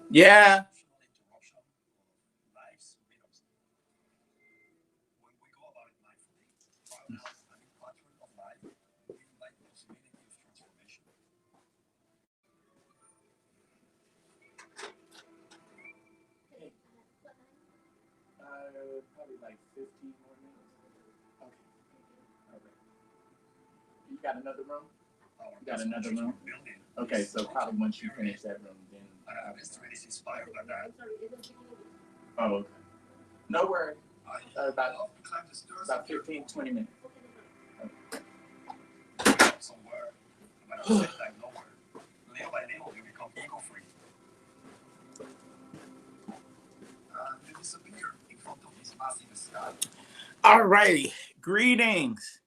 Yeah. Probably like 15 more minutes. Okay. All right. You got another room? You got another room? Okay, so probably once you finish that room, then. Oh, okay. No worries. About 15, 20 minutes. Okay. All righty. Greetings.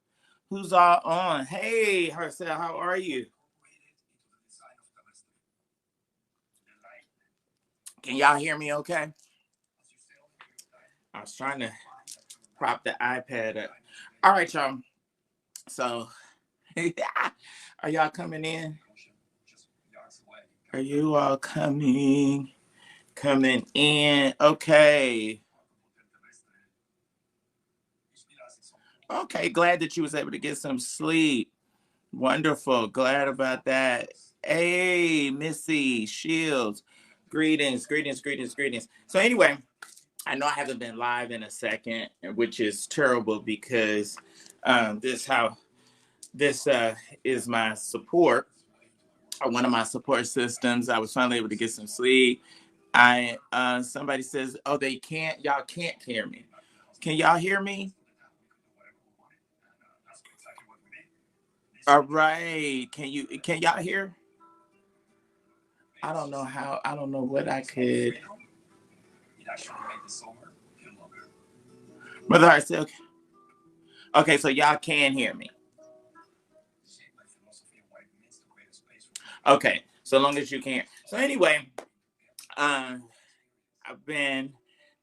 Who's all on? Hey, Hercel, how are you? Can y'all hear me okay? I was trying to prop the iPad up. All right, y'all. So, are y'all coming in? Are you all coming? Coming in? Okay. Okay, glad that you was able to get some sleep. Wonderful. Glad about that. Hey, Missy Shields. Greetings, greetings, greetings, greetings. So anyway, I know I haven't been live in a second, which is terrible because this is my support, one of my support systems. I was finally able to get some sleep. I somebody says, "Oh, y'all can't hear me. Can y'all hear me?" All right. Can y'all hear? I don't know how. I don't know what I could. Brother Hart said, okay. Okay, so y'all can hear me. Okay, so long as you can. So anyway, um, I've been,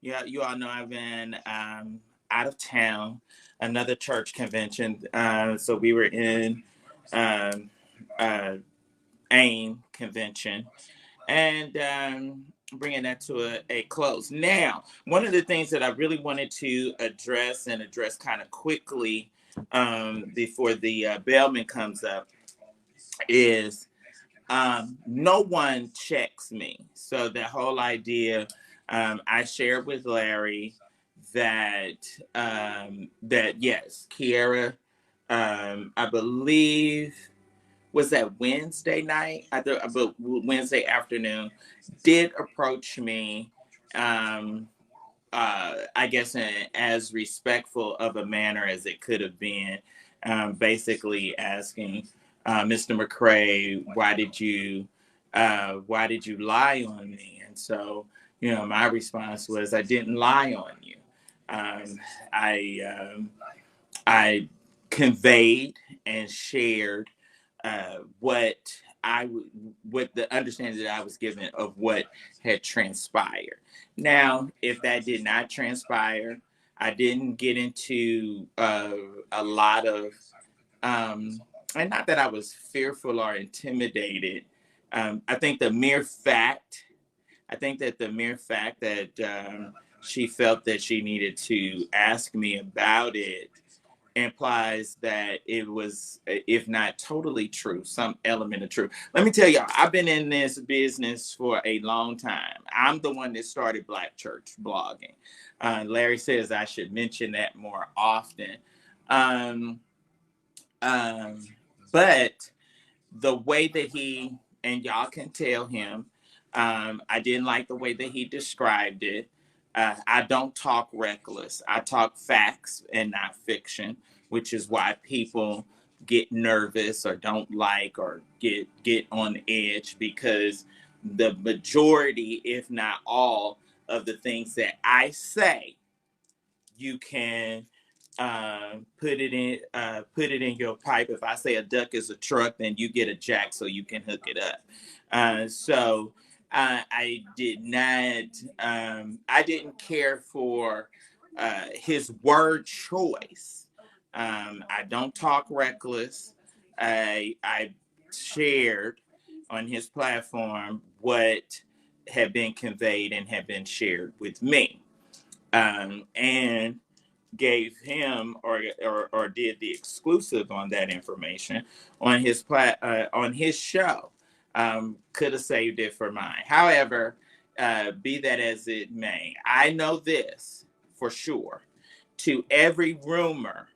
yeah, you all know I've been out of town, another church convention. So we were in um, uh, AIM convention, and bringing that to a close. Now, one of the things that I really wanted to address kind of quickly before the bellman comes up is no one checks me. So that whole idea, I shared with Larry that yes, Kiara, I believe was that Wednesday night, but Wednesday afternoon, did approach me. I guess in as respectful of a manner as it could have been, basically asking Mr. McCrae, why did you lie on me? And so, my response was, I didn't lie on you. Um, I I conveyed and shared uh, what what the understanding that I was given of what had transpired. Now, if that did not transpire, I didn't get into a lot of, um, and not that I was fearful or intimidated. I think the mere fact, I think that the mere fact that she felt that she needed to ask me about it implies that it was, if not totally true, some element of truth. Let me tell y'all, I've been in this business for a long time. I'm the one that started Black Church blogging. Larry says I should mention that more often. Um, um, but the way that and y'all can tell him, I didn't like the way that he described it. I don't talk reckless. I talk facts and not fiction, which is why people get nervous or don't like or get on edge, because the majority, if not all, of the things that I say, you can put it in your pipe. If I say a duck is a truck, then you get a jack so you can hook it up. So I did not. I didn't care for his word choice. I don't talk reckless. I shared on his platform what had been conveyed and had been shared with me, and gave him or did the exclusive on that information on on his show. Could have saved it for mine. However, be that as it may, I know this for sure. To every rumor,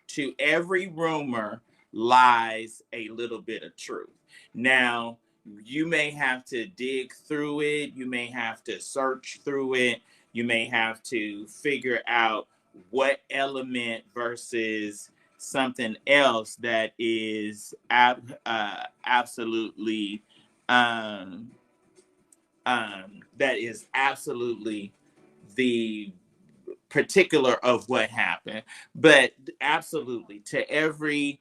to every rumor lies a little bit of truth. Now, you may have to dig through it. You may have to search through it. You may have to figure out what element versus something else that is absolutely um, that is absolutely the particular of what happened. But absolutely, to every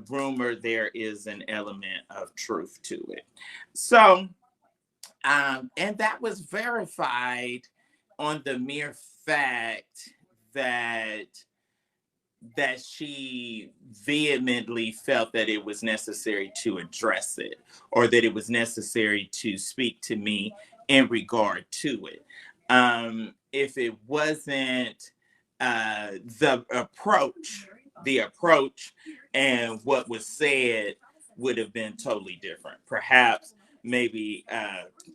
rumor, there is an element of truth to it. So, and that was verified on the mere fact that she vehemently felt that it was necessary to address it, or that it was necessary to speak to me in regard to it. If it wasn't the approach and what was said would have been totally different. Perhaps, maybe,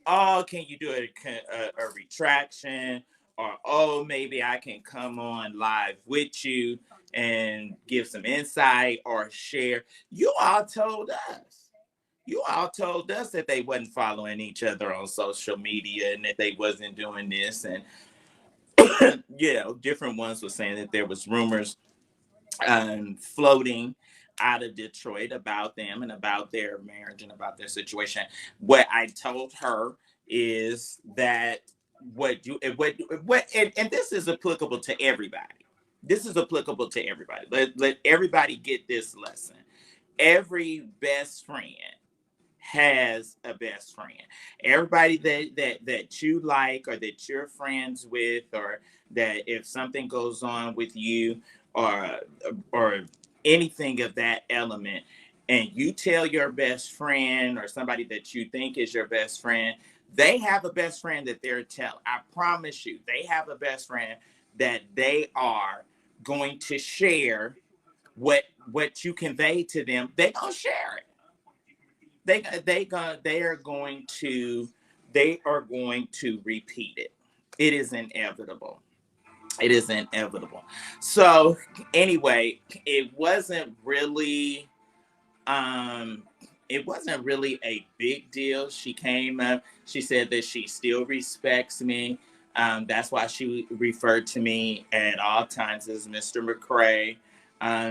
oh, can you do a retraction? Or, oh, maybe I can come on live with you and give some insight or share. You all told us. You all told us that they wasn't following each other on social media and that they wasn't doing this. And, different ones were saying that there was rumors floating out of Detroit about them and about their marriage and about their situation. What I told her is that and this is applicable to everybody. This is applicable to everybody. Let everybody get this lesson. Every best friend has a best friend. Everybody that you like, or that you're friends with, or that if something goes on with you, or anything of that element, and you tell your best friend or somebody that you think is your best friend, they have a best friend that they're telling. I promise you, they have a best friend that they are going to share what you convey to them. They're gonna share it. They are going to repeat it. It is inevitable. It is inevitable. So anyway, um it wasn't really a big deal. She came up, she said that she still respects me. That's why she referred to me at all times as Mr. McCray.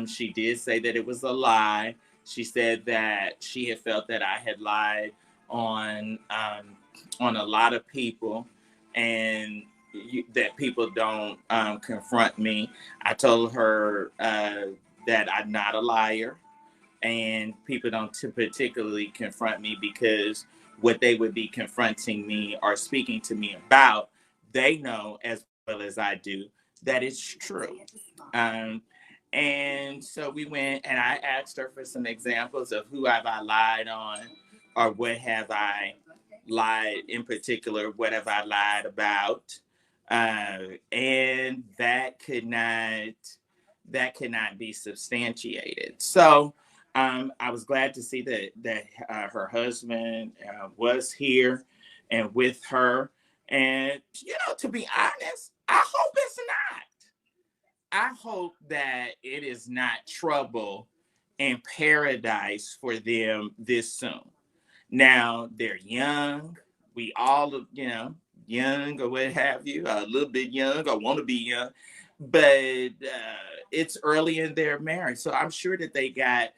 She did say that it was a lie. She said that she had felt that I had lied on a lot of people, and that people don't confront me. I told her that I'm not a liar, and people don't particularly confront me because what they would be confronting me or speaking to me about, they know as well as I do that it's true. Um, and so we went, and I asked her for some examples of who have I lied on, or what have I lied in particular, what have I lied about, and that could not be substantiated. So I was glad to see that her husband was here and with her. And to be honest, I hope it's not. I hope that it is not trouble in paradise for them this soon. Now, they're young. We all, young or what have you, a little bit young or want to be young. But it's early in their marriage. So I'm sure that they got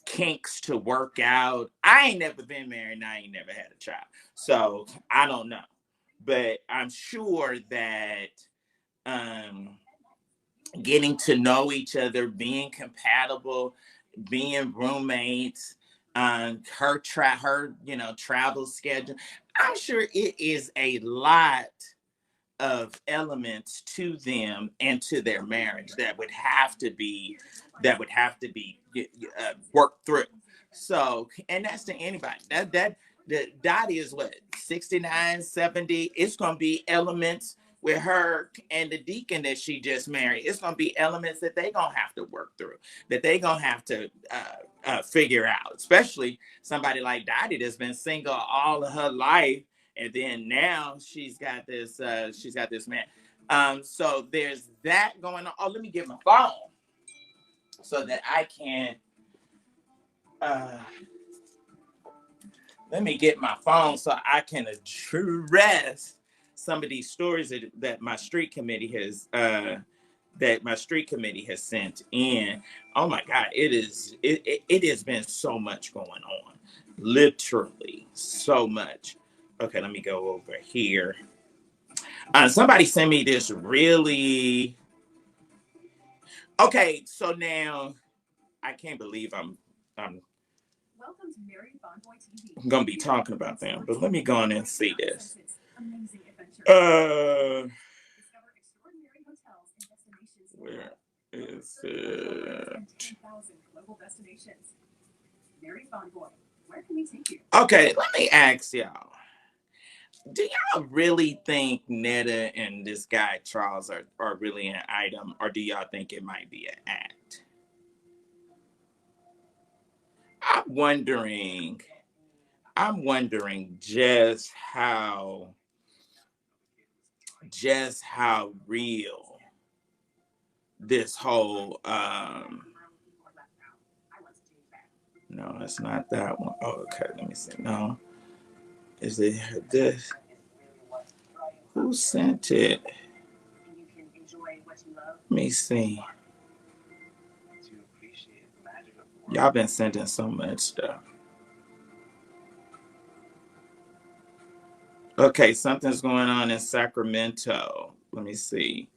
kinks to work out. I ain't never been married and I ain't never had a child. So I don't know. But I'm sure that um, getting to know each other, being compatible, being roommates, her travel schedule. I'm sure it is a lot of elements to them and to their marriage that would have to be worked through. So, and that's to anybody. Dottie is what, 69, 70. It's gonna be elements with her and the deacon that she just married. It's gonna be elements that they gonna have to work through, that they gonna have to figure out. Especially somebody like Dottie that's been single all of her life, and then now she's got this man. So there's that going on. Oh, let me get my phone so that I can. Uh, Let me get my phone so I can address some of these stories that my street committee has sent in. Oh my God, it has been so much going on, literally so much. Okay, let me go over here. Somebody sent me this really. Okay, so now I can't believe I'm Welcome to Mary Bonvoy TV. I'm gonna be talking about them, but let me go on and see this. Amazing adventures. Discover extraordinary hotels and destinations. Where is it? 10,000 global destinations. Mary Bonvoy, where can we take you? Okay, let me ask y'all. Do y'all really think Netta and this guy Charles are really an item, or do y'all think it might be an act? I'm wondering just how real this whole no, it's not that one. Oh, okay, let me see. No. Is it this? Who sent it? Let me see. Y'all been sending so much stuff. Okay, something's going on in Sacramento. Let me see.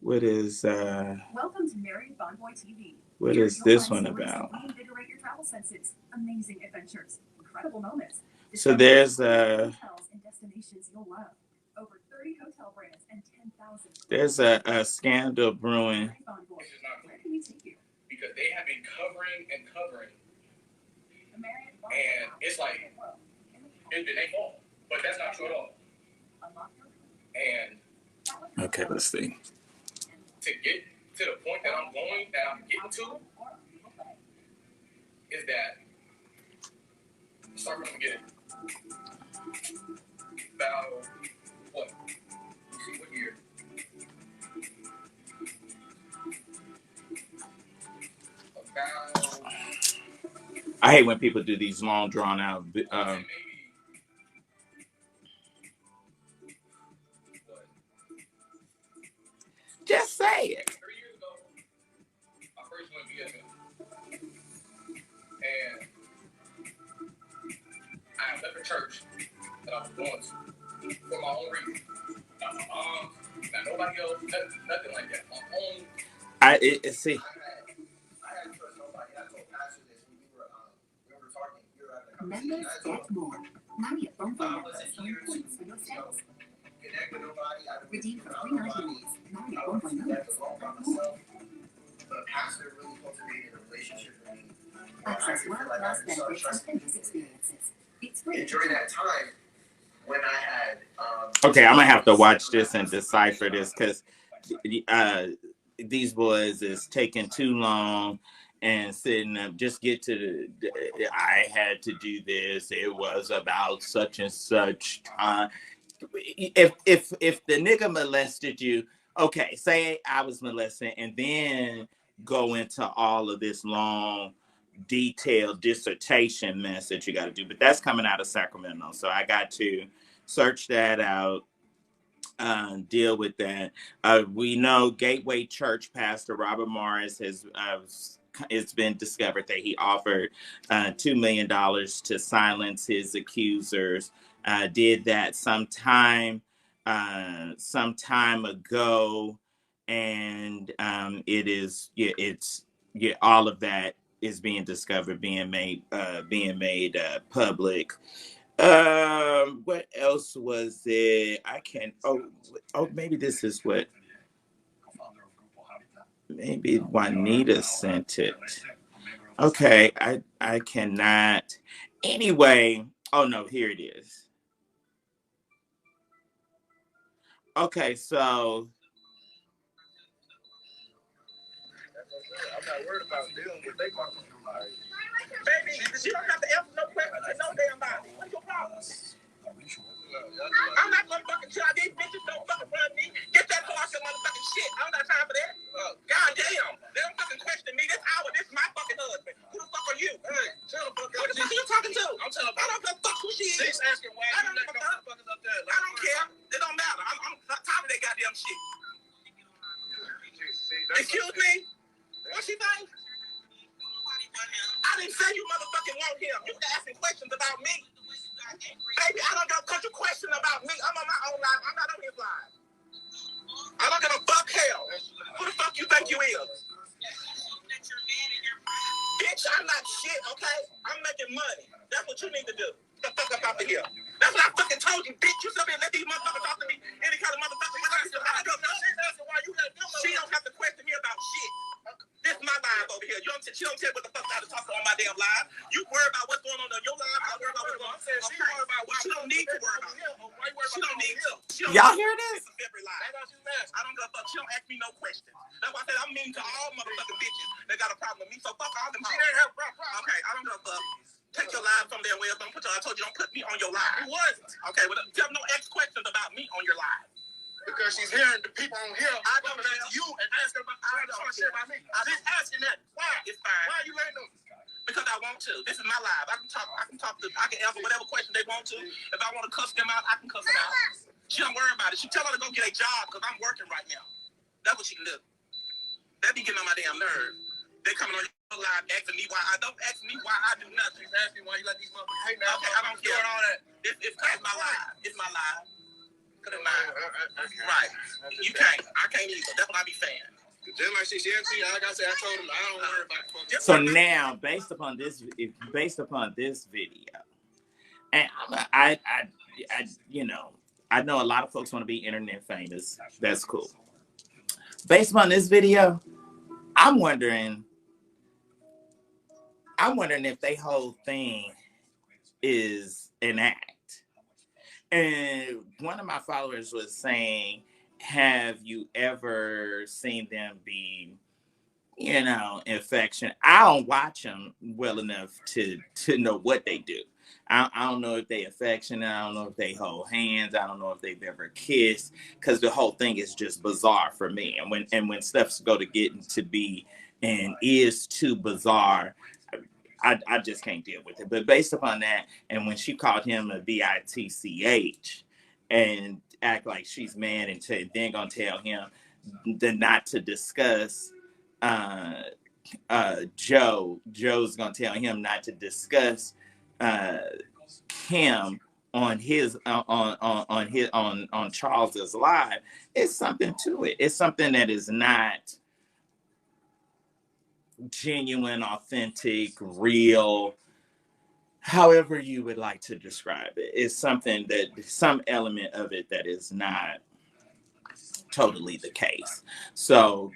What is Welcome to Mary Bonvoy TV. What is this one about? Reinvigorate your travel senses. Amazing adventures, incredible moments. So there's hotels and destinations you'll love. Over 30 hotel brands and 10,000. There's a scandal brewing. Where can we take you? Because they have been covering, and it's like it's been their fault, but that's not true at all. And okay, let's see. To get to the point that I'm getting to, is that start from the beginning. About what? Let's see what year? About. I hate when people do these long drawn out. Just say it. 3 years ago, I first went VFL, and I left a church that I was going to for my own reason. Not my mom, not nobody else, nothing like that. My own. See. I had to trust nobody. I told Pastor this when we were talking. We were at the Members get more. Money at phone members earn points for your sales. connect with nobody. I Redeem for $3.99. Money at phone members. But Pastor really cultivated a relationship with me. Access world-class benefits and previous experiences. It's free. And during that time, when I had okay, I'm gonna have to watch this and decipher this because these boys is taking too long and sitting up. Just get to I had to do this. It was about such and such time. If the nigga molested you, okay, say I was molested, and then go into all of this long, detailed dissertation mess that you got to do. But that's coming out of Sacramento, so I got to search that out. Deal with that. We know Gateway Church pastor Robert Morris has it's been discovered that he offered $2 million to silence his accusers. Did that some time ago, and all of that is being discovered, being made public. What else was it? I can't. Oh, maybe this is what. Maybe Juanita sent it. Okay, I cannot. Anyway, Oh no, here it is. Okay, so I'm not worried about dealing with their mama. Baby, she don't have to answer no questions to no damn body. What's your problem? I'm not gonna fucking try these bitches don't fucking run me. Get that horse and motherfucking shit. I don't got time for that. God damn. They don't fucking question me. This hour, this is my fucking husband. Who the fuck are you? Hey, tell the fuck who the fuck are you talking to? I'm telling her. I don't give a fuck who she is. She's asking why you let them motherfuckers up there. I don't care. It don't matter. I'm tired of that goddamn shit. Excuse me? What she think? I didn't say you motherfucking want him. You asking questions about me. Baby, I don't got a question about me. I'm on my own life. I'm not on his life. I don't give a fuck hell. Who the fuck you think you is? Bitch, I'm not shit, okay? I'm making money. That's what you need to do. Get the fuck up out of here. That's what I fucking told you, bitch. You still been let these motherfuckers talk to me any kind of motherfucking question. She don't have to question me about shit. This is my live over here. She don't tell what the fuck I to talk to on my damn live. You worry about what's going on in your live. I worry about what's going on. She worry about what she don't need to worry about. She don't need to. y'all hear this? I don't give a fuck. She don't ask me no questions. That's why I said I'm mean to all motherfucking bitches that got a problem with me. So fuck all them. She didn't have a problem. Okay, I don't give a fuck. Take your live from there. Well, don't put your. I told you don't put me on your live. It wasn't. Okay, well, tell no X questions about me on your live. Because she's hearing the people on here. I don't know you and ask her about. I don't shit about me. She's asking that. Why? It's fine. Why are you letting them? Because I want to. This is my live. I can talk. I can answer whatever question they want to. If I want to cuss them out, I can cuss them out. She don't worry about it. She tell her to go get a job because I'm working right now. That's what she can do. That be getting on my damn nerves. They coming on your live asking me why I don't ask me why I do nothing. She's asking why you let these motherfuckers hate now. Okay, I don't care all that. It's my live. It's my live. Right. You can't. I can't either. That's what I be saying. Just like she said, like I said, I told him I don't worry about it. So now, based upon this video, and I you know, I know a lot of folks want to be internet famous. That's cool. Based upon this video, I'm wondering if they whole thing is an act. And one of my followers was saying, have you ever seen them be, affectionate? I don't watch them well enough to know what they do. I don't know if they affectionate. I don't know if they hold hands. I don't know if they've ever kissed, because the whole thing is just bizarre for me. And when stuff's go to get to be and is too bizarre, I just can't deal with it. But based upon that, and when she called him a bitch and act like she's mad and then gonna tell him not to discuss Joe's gonna tell him not to discuss him on his on Charles's live. It's something to it. It's something that is not genuine, authentic, real, however you would like to describe it. It's something that some element of it that is not totally the case. So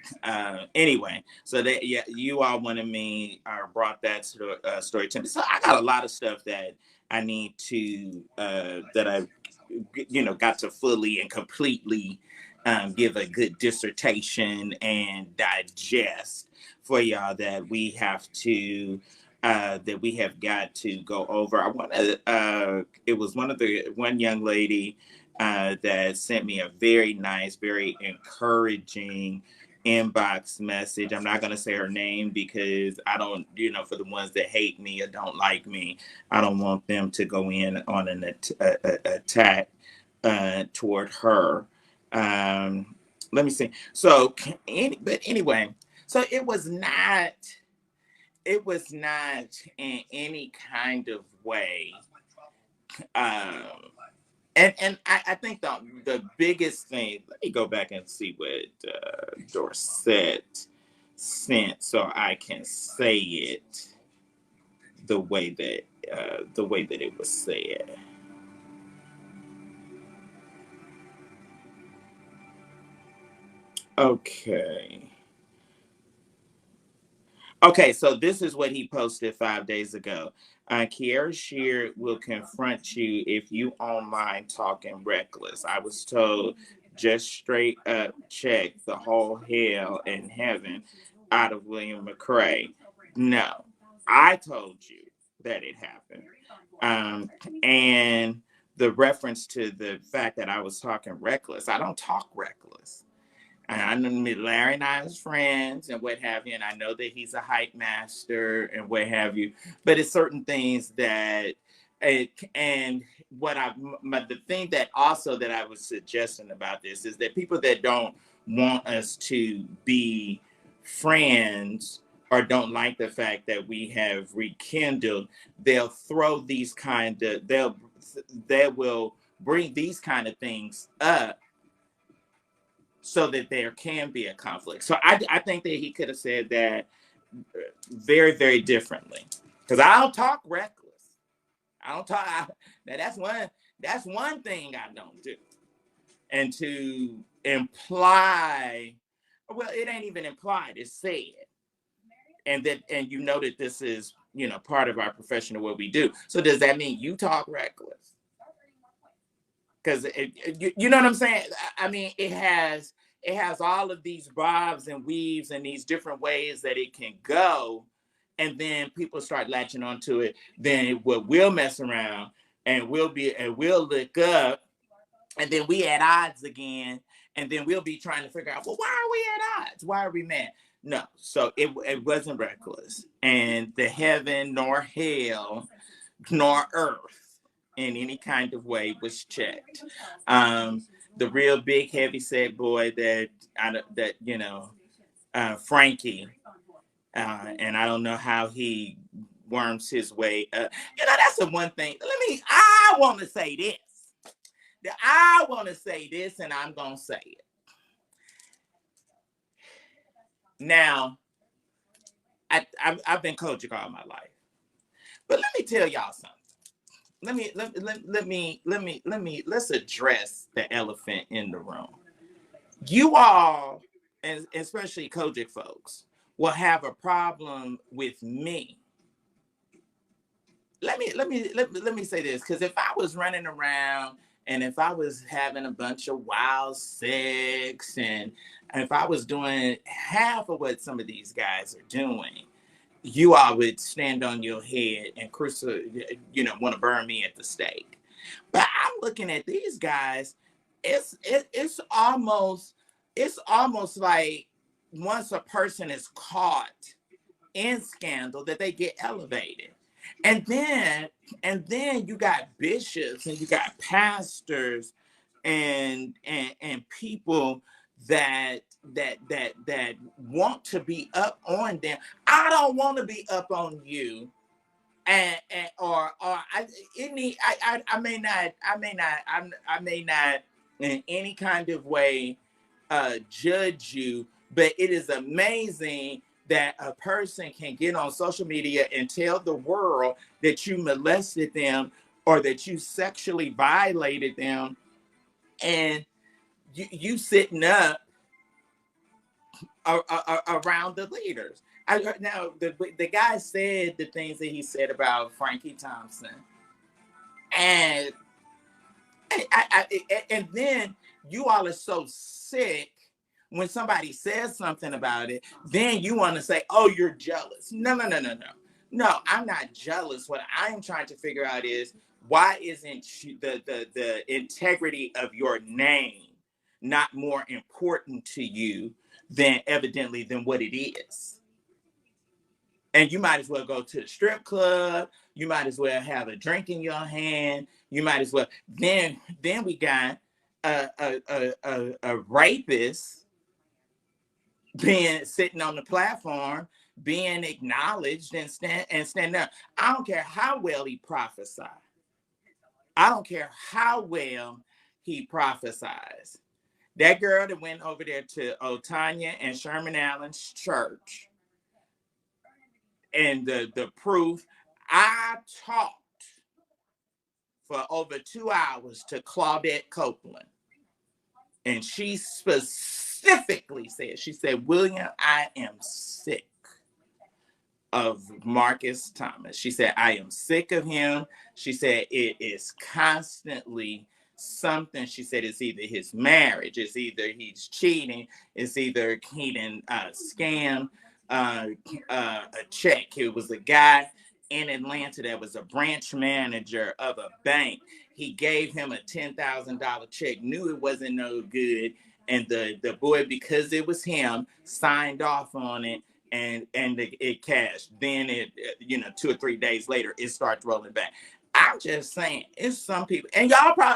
anyway, so that you all wanted me brought that story to me. So I got a lot of stuff that I need to that I got to fully and completely give a good dissertation and digest for y'all that we have got to go over. I want to. It was one young lady that sent me a very nice, very encouraging inbox message. I'm not going to say her name because I don't, for the ones that hate me or don't like me, I don't want them to go in on an attack toward her. Let me see. So, but anyway, so it was not in any kind of way. And I think the biggest thing, let me go back and see what Dorset sent so I can say it the way that it was said. Okay. Okay, so this is what he posted 5 days ago. Kiara Shear will confront you if you online talking reckless. I was told just straight up check the whole hell and heaven out of William McCrae. No, I told you that it happened. Um, and the reference to the fact that I was talking reckless, I don't talk reckless. And I know Larry and I is friends and what have you, and I know that he's a hype master and what have you. But it's certain things that, and what the thing that also that I was suggesting about this is that people that don't want us to be friends or don't like the fact that we have rekindled, they'll throw these kind of they will bring these kind of things up so that there can be a conflict. So I think that he could have said that very, very differently. Because I don't talk reckless. I don't talk. Now that's one thing I don't do. And to imply, well, it ain't even implied. It's said, and you know that this is part of our profession of what we do. So does that mean you talk reckless? Because you know what I'm saying? I mean, it has all of these bobs and weaves and these different ways that it can go, and then people start latching onto it. Then we'll mess around and we'll look up, and then we at odds again, and then we'll be trying to figure out, well, why are we at odds? Why are we mad? No, so it wasn't reckless, and the heaven nor hell nor earth in any kind of way was checked. The real big heavy set boy Frankie, and I don't know how he worms his way up. That's the one thing. I want to say this. I want to say this, and I'm gonna say it now. I've been coaching all my life, but let me tell y'all something. Let's address the elephant in the room. You all, and especially Kojic folks, will have a problem with me. Let me say this, because if I was running around and if I was having a bunch of wild sex and if I was doing half of what some of these guys are doing, you all would stand on your head and want to burn me at the stake. But I'm looking at these guys. It's almost like once a person is caught in scandal that they get elevated, and then you got bishops and you got pastors and people that want to be up on them. I don't want to be up on you, and I may not in any kind of way judge you, but it is amazing that a person can get on social media and tell the world that you molested them or that you sexually violated them, and you sitting up around the leaders. Now, the guy said the things that he said about Frankie Thompson, and and then you all are so sick when somebody says something about it. Then you want to say, "Oh, you're jealous." No. No, I'm not jealous. What I am trying to figure out is why isn't the integrity of your name not more important to you than what it is? And you might as well go to the strip club. You might as well have a drink in your hand. You might as well. Then we got a rapist being sitting on the platform, being acknowledged and stand up. I don't care how well he prophesied. I don't care how well he prophesies. That girl that went over there to Otanya and Sherman Allen's church, and the proof, I talked for over 2 hours to Claudette Copeland, and she specifically said, William, I am sick of Marcus Thomas. She said, I am sick of him. She said, it is constantly something. She said, it's either his marriage, it's either he's cheating, it's either he didn't scam a check. It was a guy in Atlanta that was a branch manager of a bank. He gave him a $10,000 check, knew it wasn't no good, and the boy, because it was him, signed off on it, and it cashed. Then it 2 or 3 days later, it starts rolling back. I'm just saying, it's some people, and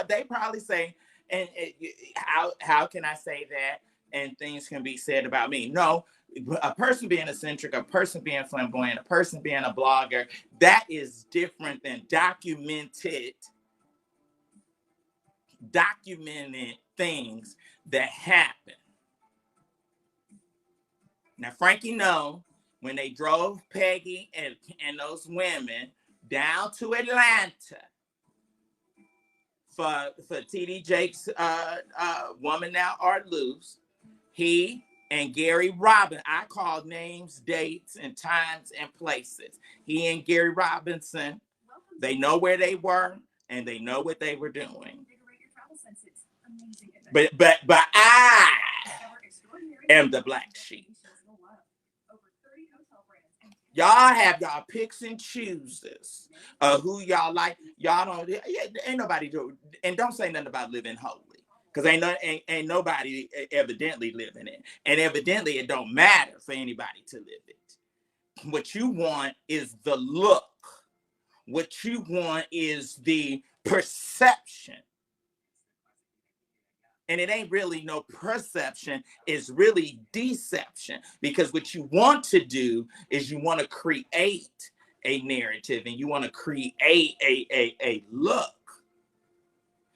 they probably say, and how can I say that? And things can be said about me. No, a person being eccentric, a person being flamboyant, a person being a blogger, that is different than documented things that happen. Now, Frankie know when they drove Peggy and those women down to Atlanta for TD Jake's Woman Now Art Loose, he and Gary Robinson, I called names, dates, and times and places. He and Gary Robinson, they know where they were and they know what they were doing. But I am the black sheep. Y'all have y'all picks and chooses of who y'all like. Y'all don't, ain't nobody do, and don't say nothing about living holy, because ain't nobody evidently living it, and evidently it don't matter for anybody to live it. What you want is the look. What you want is the perception. And it ain't really no perception, it's really deception. Because what you want to do is you want to create a narrative and you want to create a look.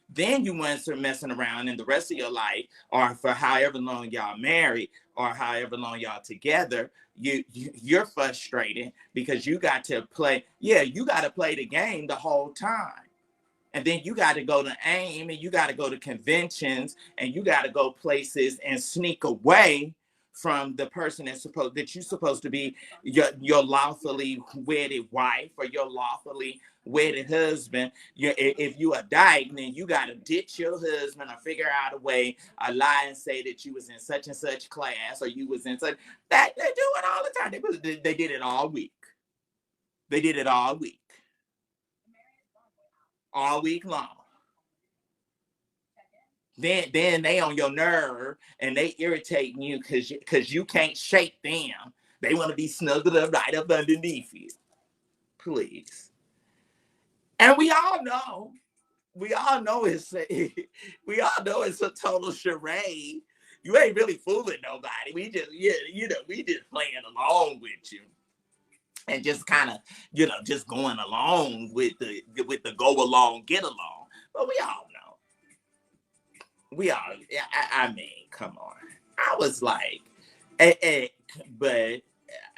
Then you want to start messing around in the rest of your life, or for however long y'all married, or however long y'all together, you're frustrated because you got to play. Yeah, you got to play the game the whole time. And then you got to go to AIM, and you got to go to conventions, and you got to go places and sneak away from the person that you're supposed to be your lawfully wedded wife or your lawfully wedded husband. If you a dyke, then you got to ditch your husband or figure out a way, lie and say that you was in such and such class, or you was in such. That they do it all the time. They did it all week. They did it all week. All week long. Then they on your nerve and they irritating you because you can't shake them. They want to be snuggled up right up underneath you. Please. And we all know it's a total charade. You ain't really fooling nobody. We just we just playing along with you. And just kind of, just going along with the go along, get along. But we all know. I mean, come on. I was like, but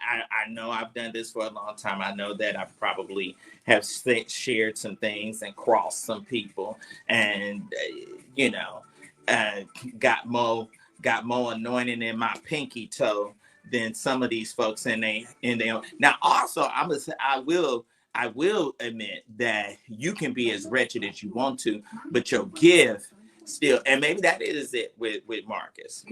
I know I've done this for a long time. I know that I probably have shared some things and crossed some people, and got more anointing in my pinky toe than some of these folks in they. Now also I will admit that you can be as wretched as you want to, but your gift still, and maybe that is it with Marcus.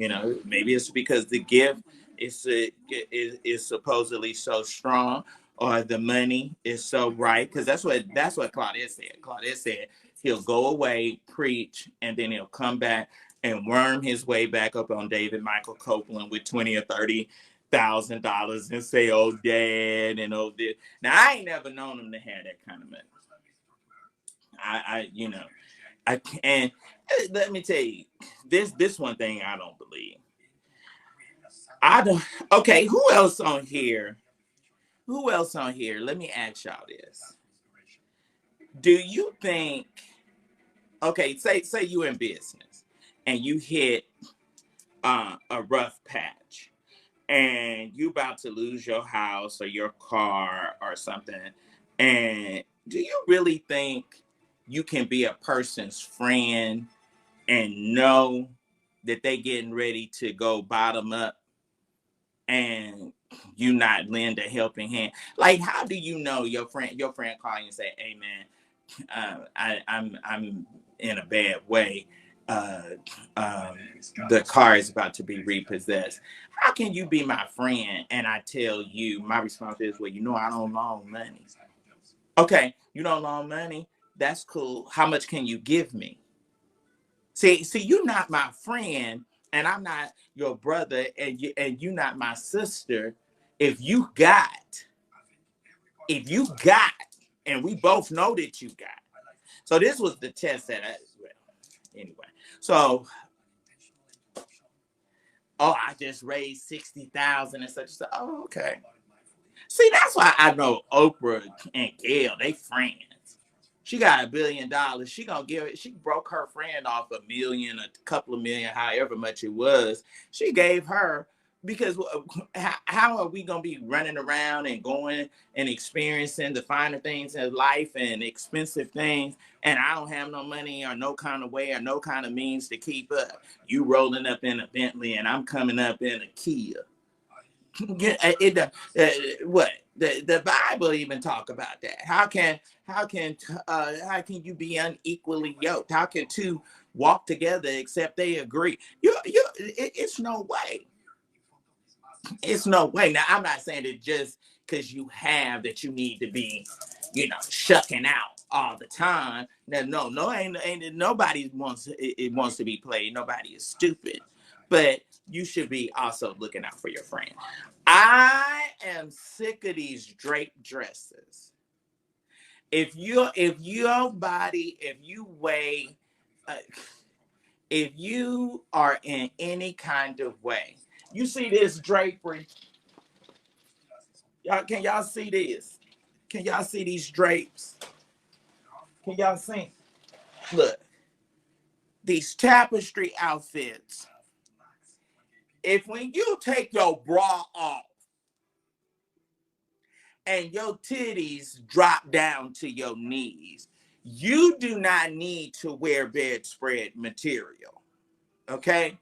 Maybe it's because the gift is supposedly so strong, or the money is so right, because that's what Claudette said. Claudette said he'll go away, preach, and then he'll come back and worm his way back up on David Michael Copeland with $20,000 or $30,000 and say, "Oh, Dad," and "Oh, this." Now, I ain't never known him to have that kind of money. And let me tell you, this one thing I don't believe. Okay, who else on here? Let me ask y'all this. Do you think, okay, say you in business and you hit a rough patch and you about to lose your house or your car or something, and do you really think you can be a person's friend and know that they getting ready to go bottom up? and you not lend a helping hand. Like, how do you know your friend call you and say, hey man, I'm in a bad way. Uh, um, the car is about to be repossessed. How can you be my friend and I tell you, my response is, well, I don't loan money. Okay, you don't loan money? That's cool. How much can you give me? See, you're not my friend, and I'm not your brother, and you not my sister. If you got, and we both know that you got. So this was the test that anyway. So, I just raised 60,000 and such and such. Oh, okay. See, that's why I know Oprah and Gail, they friends. She got $1 billion. She gonna give it. She broke her friend off $1 million, a couple of million, however much it was. She gave her, because how are we gonna be running around and going and experiencing the finer things in life and expensive things, and I don't have no money or no kind of way or no kind of means to keep up? You rolling up in a Bentley and I'm coming up in a Kia. What the Bible even talk about that? How can you be unequally yoked? How can two walk together except they agree? It's no way. It's no way. Now I'm not saying that just because you have that you need to be, shucking out all the time. No, ain't nobody wants to be played. Nobody is stupid, but you should be also looking out for your friend. I am sick of these draped dresses. If your body, if you weigh, uh, if you are in any kind of way, you see this drapery. Can y'all see this? Can y'all see these drapes? Can y'all see? Look, these tapestry outfits. If when you take your bra off and your titties drop down to your knees, you do not need to wear bedspread material. Okay?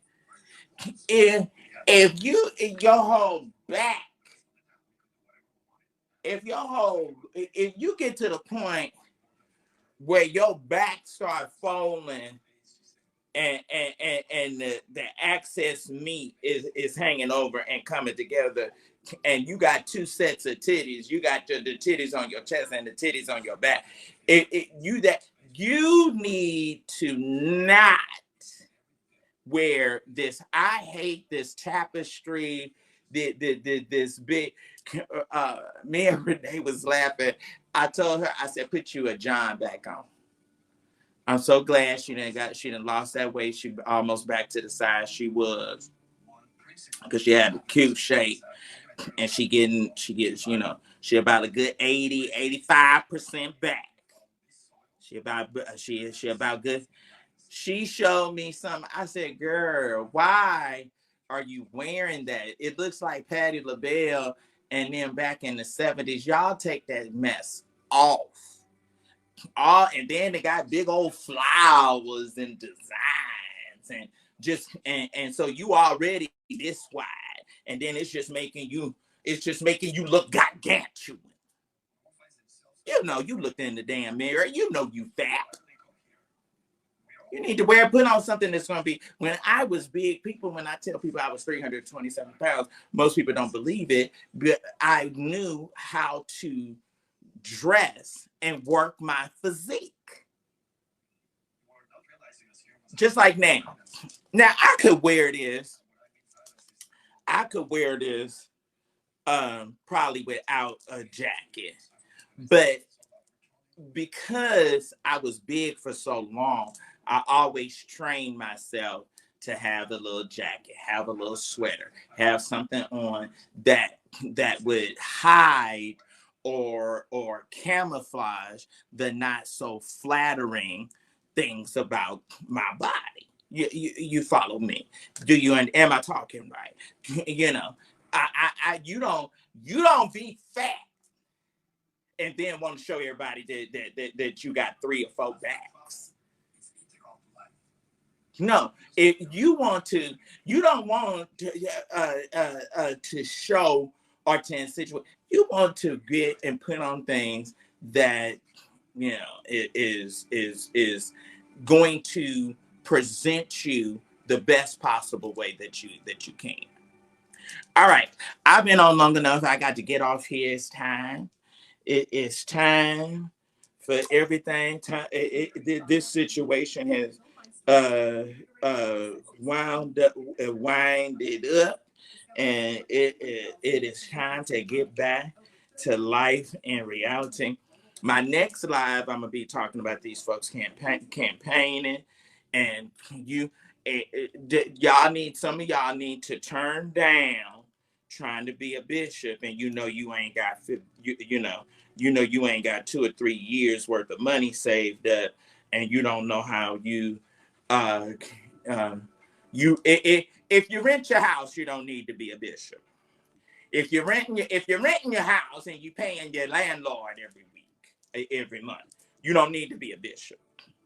If your whole back, if you get to the point where your back starts folding and the excess meat is hanging over and coming together, and you got two sets of titties. You got the titties on your chest and the titties on your back. You need to not wear this. I hate this tapestry. This big. Me and Renee was laughing. I told her, I said, put you a John back on. I'm so glad she didn't lost that weight. She almost back to the size she was, because she had a cute shape, and she gets, she about a good 85% back. She about good. She showed me something. I said, girl, why are you wearing that? It looks like Patti LaBelle, and then back in the 70s, y'all take that mess off. And then they got big old flowers and designs and so you already this wide, and then it's just making you look gargantuan. You looked in the damn mirror, you fat. You need to put on something that's going to be. When I was big, when I tell people I was 327 pounds, most people don't believe it, but I knew how to dress and work my physique. Just like now. Now I could wear this. Probably without a jacket. But because I was big for so long, I always trained myself to have a little jacket, have a little sweater, have something on that would hide or camouflage the not so flattering things about my body. You follow me? Do you? And am I talking right? You don't be fat and then want to show everybody that you got 3 or 4 backs. No, If you want to, you don't want to show or to insinuate. You want to get and put on things that it is going to present you the best possible way that you can. All right, I've been on long enough. I got to get off here. It's time. It is time for everything. This situation has uh winded up, and it is time to get back to life and reality. My next live, I'm gonna be talking about these folks campaigning, and y'all need, some of y'all need to turn down trying to be a bishop, and you ain't got you ain't got 2 or 3 years worth of money saved up, and you don't know how uh if you rent your house, you don't need to be a bishop. If you're renting your house and you paying your landlord every week, every month, you don't need to be a bishop.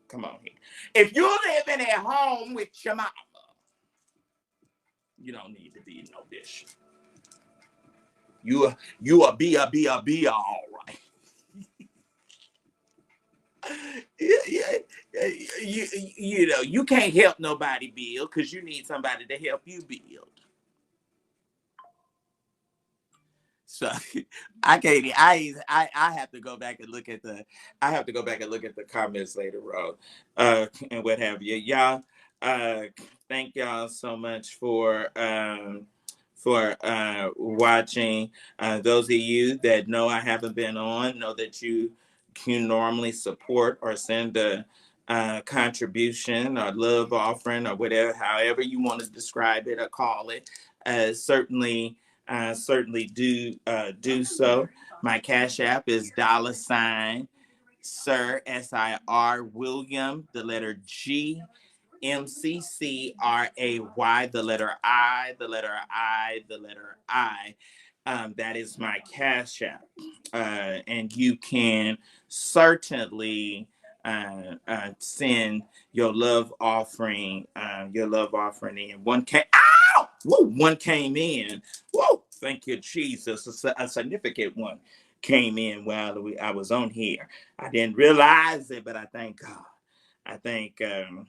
Come on here. If you're living at home with your mama, you don't need to be no bishop. You a be all right. You can't help nobody build because you need somebody to help you build. So I can't. I have to go back and look at the. I have to go back and look at the comments later on, and what have you, y'all. Uh, Thank y'all so much for watching. Those of you that know I haven't been on, know that you can normally support or send a contribution or love offering or whatever, however you want to describe it or call it. Certainly do so. My Cash App is $Sir SIR William, the letter G, MCCRAY, the letter I, the letter I, the letter I. That is my Cash App. And you can certainly send your love offering in. One came in. Whoa, thank you, Jesus. A significant one came in while I was on here. I didn't realize it, but I thank God. I thank God.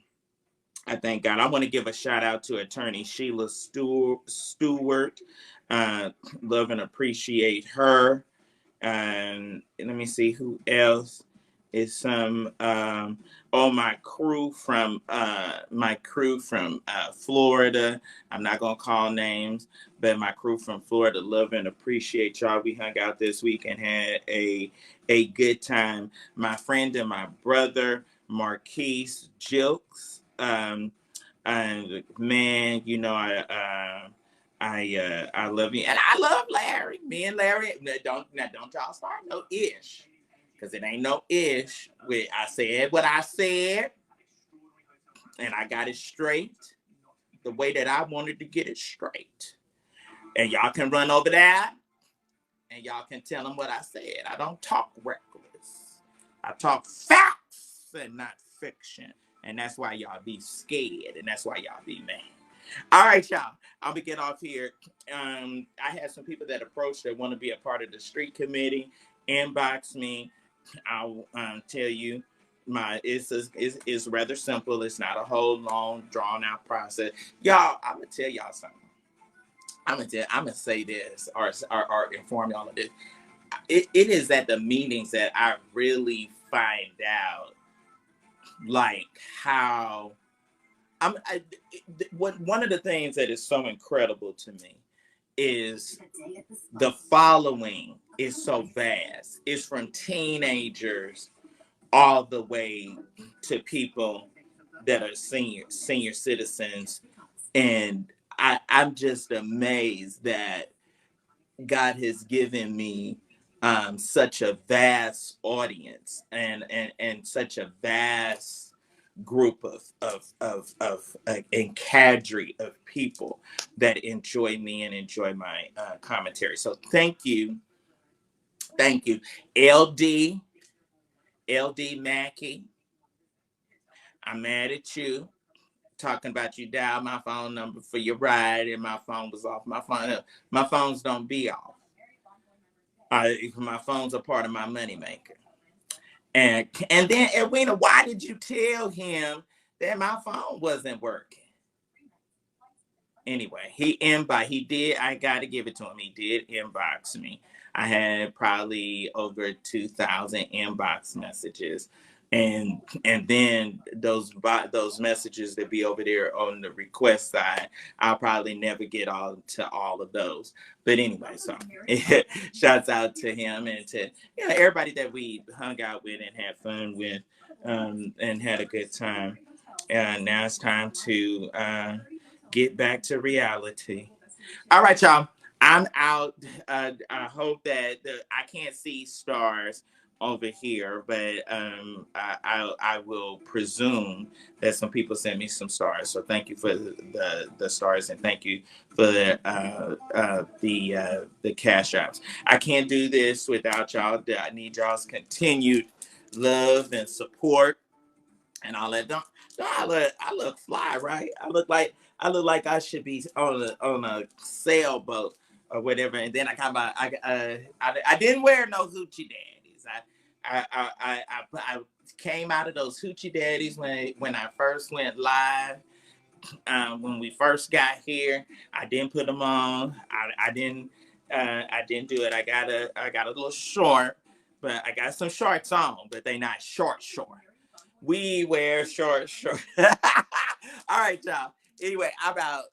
I want to give a shout out to Attorney Sheila Stewart. Love and appreciate her. And let me see who else is some. My crew from Florida. I'm not gonna call names, but my crew from Florida, love and appreciate y'all. We hung out this week and had a good time. My friend and my brother, Marquise Jilks. And man, I love you, and I love Larry. Me and Larry, don't y'all start no ish, because it ain't no ish. I said what I said, and I got it straight the way that I wanted to get it straight. And y'all can run over that, and y'all can tell them what I said. I don't talk reckless. I talk facts and not fiction. And that's why y'all be scared, and that's why y'all be mad. All right, y'all. I'm gonna get off here. I had some people that approached that want to be a part of the street committee. Inbox me. I'll tell you. It's rather simple. It's not a whole long, drawn out process. Y'all, I'm gonna tell y'all something. I'm gonna say this or inform y'all of this. It is at the meetings that I really find out, like, how one of the things that is so incredible to me is the following is so vast. It's from teenagers all the way to people that are senior citizens, and I'm just amazed that God has given me such a vast audience and such a vast group of and cadre of people that enjoy me and enjoy my commentary. So thank you, LD Mackey. I'm mad at you. talking about you dial my phone number for your ride, and my phone was off. My phones don't be off. My phones are part of my moneymaker. And then Edwina, why did you tell him that my phone wasn't working? Anyway, he did, I gotta give it to him. He did inbox me. I had probably over 2,000 inbox messages. And then those messages that be over there on the request side, I'll probably never get all of those. But anyway, so shouts out to him and to everybody that we hung out with and had fun with, and had a good time. And now it's time to get back to reality. All right, y'all. I'm out. I hope that I can't see stars over here, but I will presume that some people sent me some stars. So thank you for the stars, and thank you for the cash apps. I can't do this without y'all. I need y'all's continued love and support and all that. Don't I look fly, right? I look like I should be on a sailboat or whatever. And then I didn't wear no hoochie daddies. I came out of those hoochie daddies when I first went live. When we first got here, I didn't put them on. I didn't do it. I got a little short, but I got some shorts on, but they not short. We wear short. All right, y'all. Anyway, I'm out.